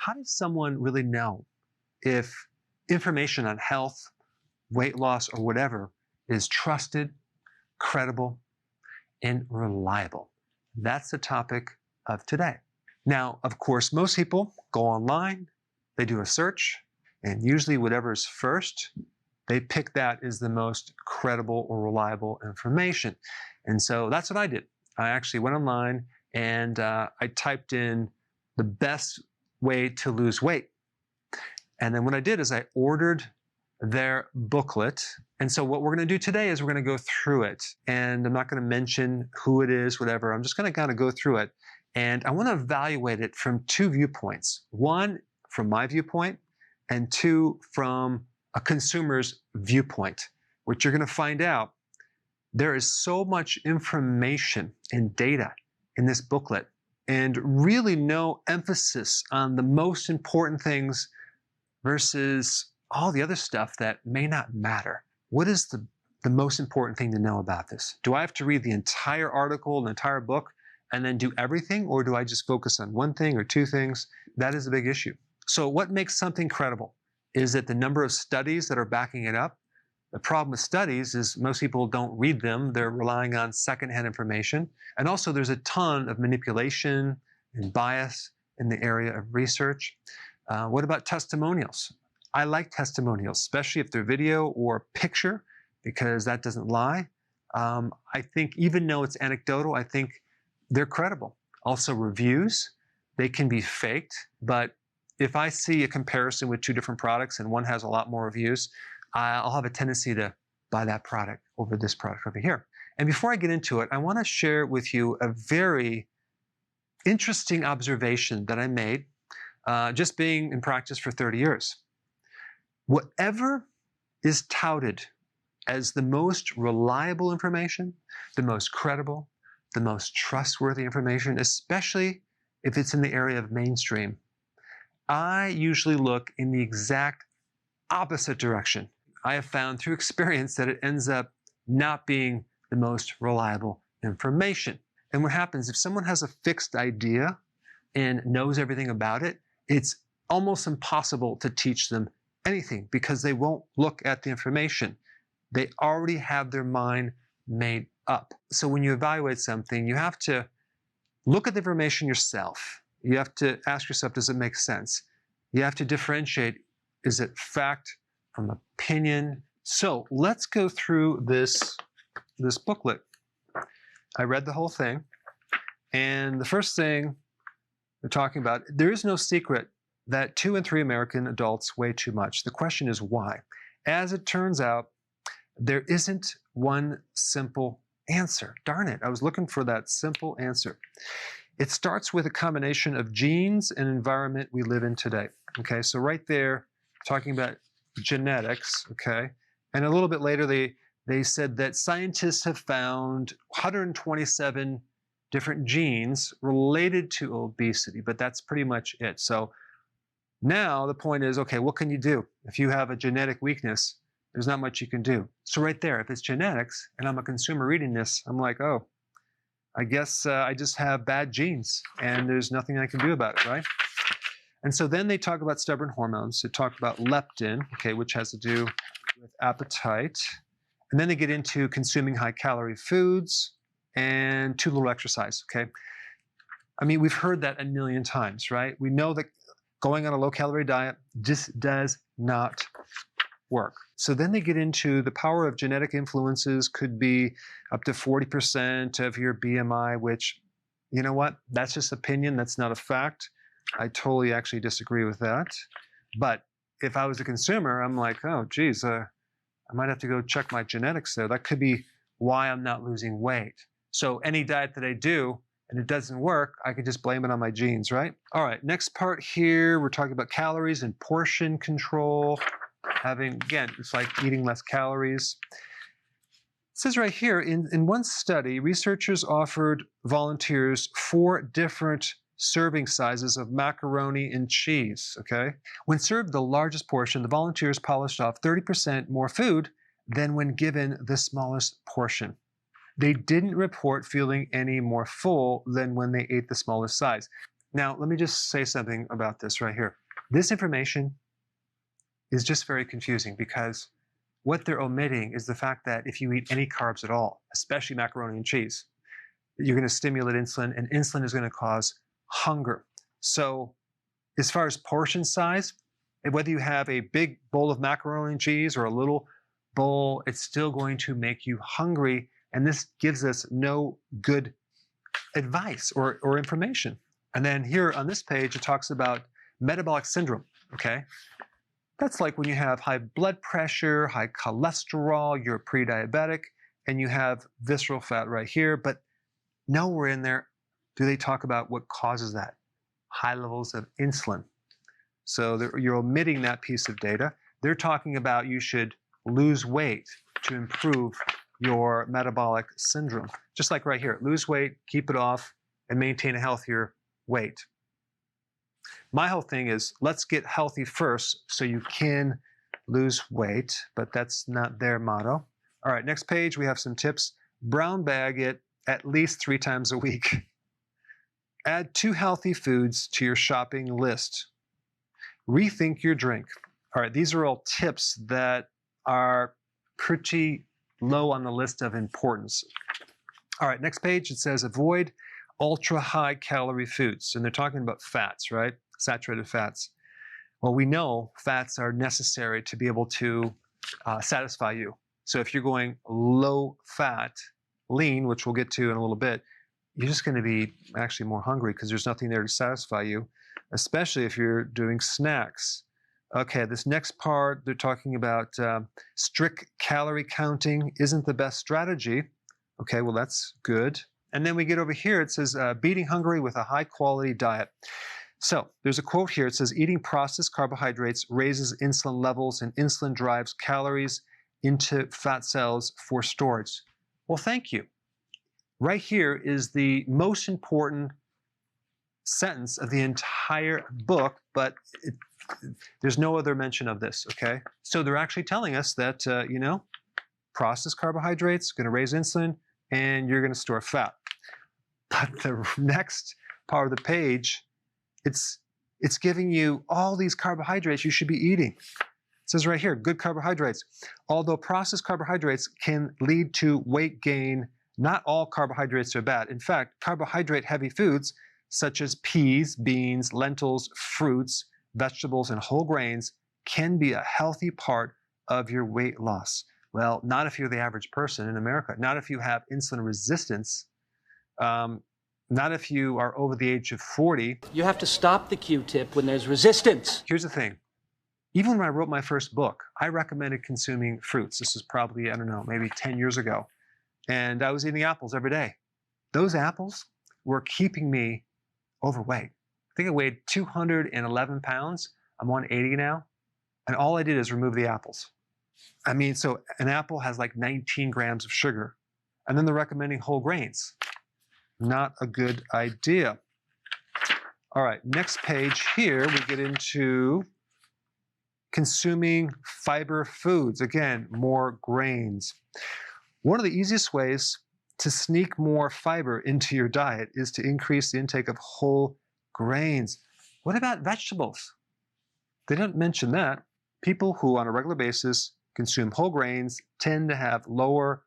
how does someone really know if information on health, weight loss, or whatever is trusted, credible, and reliable? That's the topic of today. Now, of course, most people go online, they do a search, and usually whatever is first, they pick that as the most credible or reliable information. And so that's what I did. I actually went online and I typed in the best way to lose weight. And then what I did is I ordered their booklet. And so what we're going to do today is we're going to go through it. And I'm not going to mention who it is, whatever. I'm just going to kind of go through it. And I want to evaluate it from two viewpoints. One, from my viewpoint, and two, from a consumer's viewpoint. What you're going to find out, there is so much information and data in this booklet, and really no emphasis on the most important things versus all the other stuff that may not matter. What is the most important thing to know about this? Do I have to read the entire article, the entire book, and then do everything? Or do I just focus on one thing or two things? That is a big issue. So what makes something credible? Is it the number of studies that are backing it up? The problem with studies is most people don't read them. They're relying on secondhand information. And also there's a ton of manipulation and bias in the area of research. What about testimonials? I like testimonials, especially if they're video or picture, because that doesn't lie. I think even though it's anecdotal, I think they're credible. Also reviews, they can be faked, but if I see a comparison with two different products and one has a lot more reviews, I'll have a tendency to buy that product over this product over here. And before I get into it, I want to share with you a very interesting observation that I made just being in practice for 30 years. Whatever is touted as the most reliable information, the most credible, the most trustworthy information, especially if it's in the area of mainstream, I usually look in the exact opposite direction. I have found through experience that it ends up not being the most reliable information. And what happens if someone has a fixed idea and knows everything about it, it's almost impossible to teach them anything because they won't look at the information. They already have their mind made up. So when you evaluate something, you have to look at the information yourself. You have to ask yourself, does it make sense? You have to differentiate, is it fact from opinion? So let's go through this booklet. I read the whole thing, and the first thing they're talking about, there is no secret that 2 in 3 American adults weigh too much. The question is why? As it turns out, there isn't one simple answer. Darn it, I was looking for that simple answer. It starts with a combination of genes and environment we live in today. Okay, so right there, talking about genetics, okay? And a little bit later, they said that scientists have found 127 different genes related to obesity, but that's pretty much it. So now the point is, okay, what can you do? If you have a genetic weakness, there's not much you can do. So right there, if it's genetics, and I'm a consumer reading this, I'm like, oh, I guess I just have bad genes, and there's nothing I can do about it, right? And so then they talk about stubborn hormones. They talk about leptin, okay, which has to do with appetite. And then they get into consuming high-calorie foods and too little exercise, okay? I mean, we've heard that a million times, right? We know that going on a low-calorie diet just does not work. So then they get into the power of genetic influences could be up to 40% of your BMI, which, you know what? That's just opinion. That's not a fact. I totally actually disagree with that. But if I was a consumer, I'm like, oh, geez, I might have to go check my genetics there. That could be why I'm not losing weight. So any diet that I do and it doesn't work, I could just blame it on my genes, right? All right, next part here, we're talking about calories and portion control. Again, it's like eating less calories. It says right here, in one study, researchers offered volunteers 4 different serving sizes of macaroni and cheese, okay? When served the largest portion, the volunteers polished off 30% more food than when given the smallest portion. They didn't report feeling any more full than when they ate the smallest size. Now, let me just say something about this right here. This information is just very confusing because what they're omitting is the fact that if you eat any carbs at all, especially macaroni and cheese, you're going to stimulate insulin, and insulin is going to cause hunger. So as far as portion size, whether you have a big bowl of macaroni and cheese or a little bowl, it's still going to make you hungry, and this gives us no good advice or information. And then here on this page, it talks about metabolic syndrome, okay? That's like when you have high blood pressure, high cholesterol, you're pre-diabetic, and you have visceral fat right here, but nowhere in there do they talk about what causes that. High levels of insulin. So you're omitting that piece of data. They're talking about you should lose weight to improve your metabolic syndrome. Just like right here, lose weight, keep it off, and maintain a healthier weight. My whole thing is, let's get healthy first so you can lose weight, but that's not their motto. All right, next page, we have some tips. Brown bag it at least 3 times a week. Add 2 healthy foods to your shopping list. Rethink your drink. All right, these are all tips that are pretty low on the list of importance. All right, next page, it says avoid ultra high calorie foods. And they're talking about fats, right? Saturated fats. Well, we know fats are necessary to be able to satisfy you. So if you're going low fat, lean, which we'll get to in a little bit, you're just going to be actually more hungry because there's nothing there to satisfy you, especially if you're doing snacks. Okay, this next part, they're talking about strict calorie counting isn't the best strategy. Okay, well, that's good. And then we get over here, it says beating hungry with a high quality diet. So there's a quote here. It says eating processed carbohydrates raises insulin levels, and insulin drives calories into fat cells for storage. Well, thank you. Right here is the most important sentence of the entire book, but there's no other mention of this, okay? So they're actually telling us that, processed carbohydrates are going to raise insulin, and you're going to store fat. But the next part of the page, it's giving you all these carbohydrates you should be eating. It says right here, good carbohydrates. Although processed carbohydrates can lead to weight gain, not all carbohydrates are bad. In fact, carbohydrate-heavy foods such as peas, beans, lentils, fruits, vegetables, and whole grains can be a healthy part of your weight loss. Well, not if you're the average person in America. Not if you have insulin resistance. Not if you are over the age of 40. You have to stop the Q-tip when there's resistance. Here's the thing. Even when I wrote my first book, I recommended consuming fruits. This was probably, I don't know, maybe 10 years ago. And I was eating apples every day. Those apples were keeping me overweight. I think I weighed 211 pounds. I'm 180 now. And all I did is remove the apples. I mean, so an apple has like 19 grams of sugar. And then they're recommending whole grains. Not a good idea. All right, next page here, we get into consuming fiber foods. Again, more grains. One of the easiest ways to sneak more fiber into your diet is to increase the intake of whole grains. What about vegetables? They don't mention that. People who on a regular basis consume whole grains tend to have lower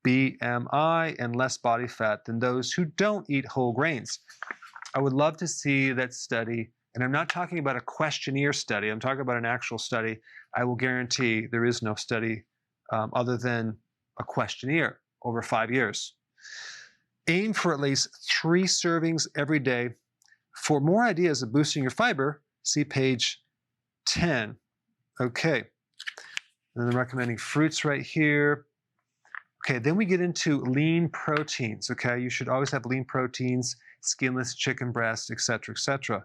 BMI and less body fat than those who don't eat whole grains. I would love to see that study, and I'm not talking about a questionnaire study, I'm talking about an actual study. I will guarantee there is no study other than a questionnaire over 5 years. Aim for at least 3 servings every day. For more ideas of boosting your fiber, see page 10. Okay, and then they're recommending fruits right here. Okay, then we get into lean proteins, okay? You should always have lean proteins, skinless chicken breast, etc., etc.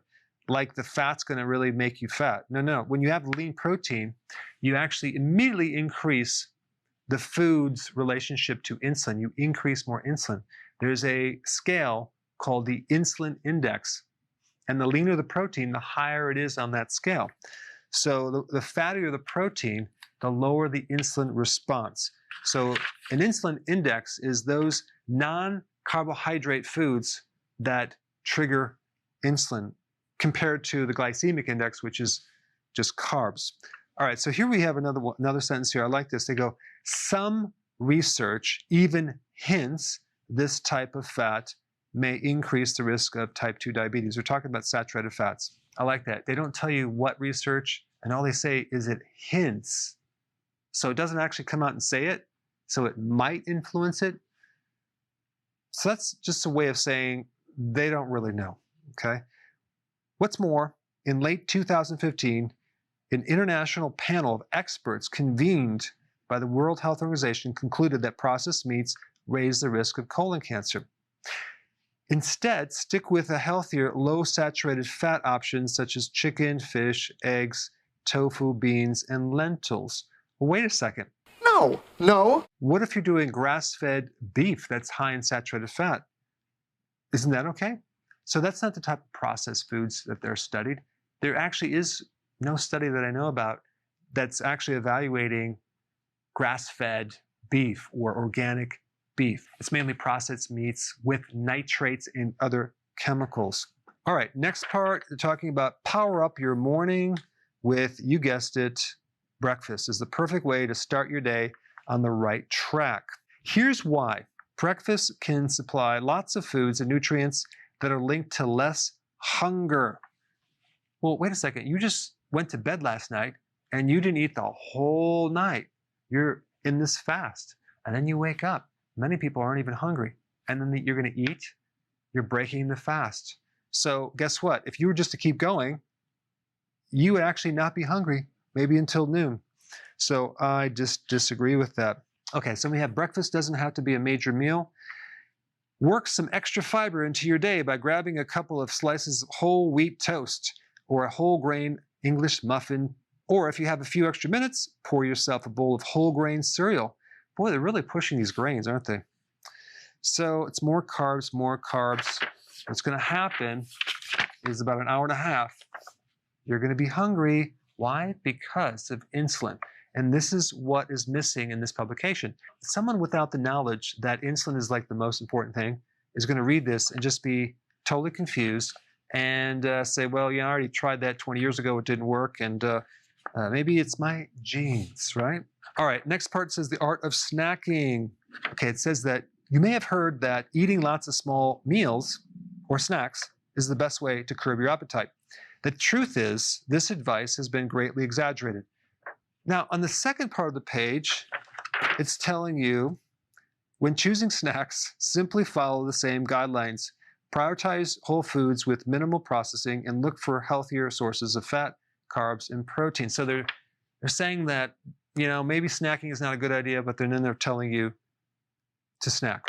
Like the fat's gonna really make you fat. No. When you have lean protein, you actually immediately increase the food's relationship to insulin. You increase more insulin. There's a scale called the Insulin Index. And the leaner the protein, the higher it is on that scale. So the fattier the protein, the lower the insulin response. So an insulin index is those non-carbohydrate foods that trigger insulin compared to the glycemic index, which is just carbs. All right, so here we have another sentence here. I like this. They go, some research even hints this type of fat may increase the risk of type 2 diabetes. We're talking about saturated fats. I like that. They don't tell you what research, and all they say is it hints. So it doesn't actually come out and say it, so it might influence it. So that's just a way of saying they don't really know, okay? What's more, in late 2015, an international panel of experts convened by the World Health Organization concluded that processed meats raise the risk of colon cancer. Instead, stick with a healthier, low-saturated fat options such as chicken, fish, eggs, tofu, beans, and lentils. Well, wait a second. No. What if you're doing grass-fed beef that's high in saturated fat? Isn't that okay? So that's not the type of processed foods that they're studied. There actually is no study that I know about that's actually evaluating grass-fed beef or organic beef. It's mainly processed meats with nitrates and other chemicals. All right, next part, they're talking about power up your morning with, you guessed it, breakfast is the perfect way to start your day on the right track. Here's why. Breakfast can supply lots of foods and nutrients that are linked to less hunger. Well, wait a second. You just went to bed last night and you didn't eat the whole night. You're in this fast. And then you wake up. Many people aren't even hungry. And then you're going to eat. You're breaking the fast. So guess what? If you were just to keep going, you would actually not be hungry, maybe until noon. So I just disagree with that. Okay, so we have breakfast doesn't have to be a major meal. Work some extra fiber into your day by grabbing a couple of slices of whole wheat toast or a whole grain English muffin. Or if you have a few extra minutes, pour yourself a bowl of whole grain cereal. Boy, they're really pushing these grains, aren't they? So it's more carbs, more carbs. What's going to happen is about an hour and a half, you're going to be hungry. Why? Because of insulin. And this is what is missing in this publication. Someone without the knowledge that insulin is like the most important thing is going to read this and just be totally confused and say, well, yeah, I already tried that 20 years ago. It didn't work. And maybe it's my genes, right? All right, next part says the art of snacking. Okay, it says that you may have heard that eating lots of small meals or snacks is the best way to curb your appetite. The truth is, this advice has been greatly exaggerated. Now, on the second part of the page, it's telling you, when choosing snacks, simply follow the same guidelines. Prioritize whole foods with minimal processing and look for healthier sources of fat, carbs, and protein. So they're saying that, you know, maybe snacking is not a good idea, but then they're telling you to snack.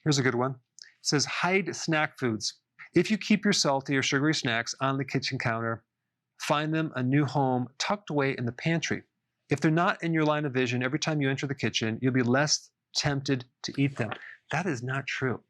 Here's a good one. It says, hide snack foods. If you keep your salty or sugary snacks on the kitchen counter, find them a new home tucked away in the pantry. If they're not in your line of vision, every time you enter the kitchen, you'll be less tempted to eat them. That is not true.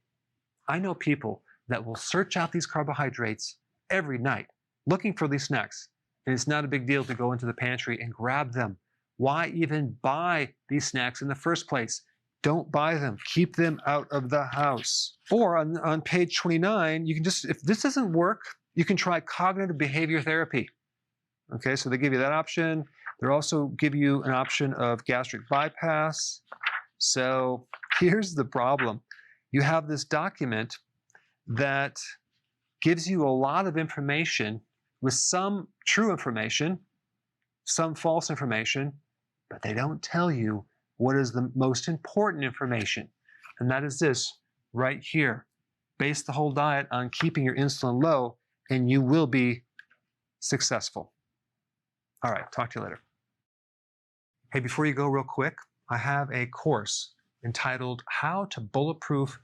I know people that will search out these carbohydrates every night looking for these snacks. And it's not a big deal to go into the pantry and grab them. Why even buy these snacks in the first place? Don't buy them. Keep them out of the house. Or on page 29, you can just, if this doesn't work, you can try cognitive behavior therapy. Okay, so they give you that option. They also give you an option of gastric bypass. So here's the problem. You have this document that gives you a lot of information with some true information, some false information, but they don't tell you what is the most important information. And that is this right here. Base the whole diet on keeping your insulin low, and you will be successful. All right, talk to you later. Hey, before you go real quick, I have a course entitled How to Bulletproof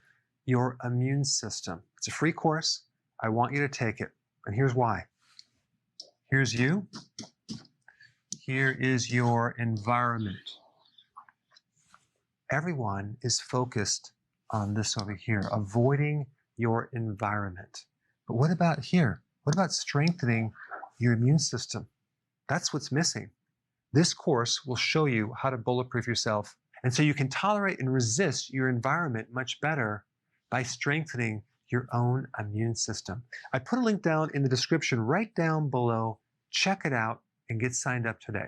Your Immune System. It's a free course. I want you to take it. And here's why. Here's you. Here is your environment. Everyone is focused on this over here, avoiding your environment. But what about here? What about strengthening your immune system? That's what's missing. This course will show you how to bulletproof yourself. And so you can tolerate and resist your environment much better by strengthening your own immune system. I put a link down in the description right down below. Check it out and get signed up today.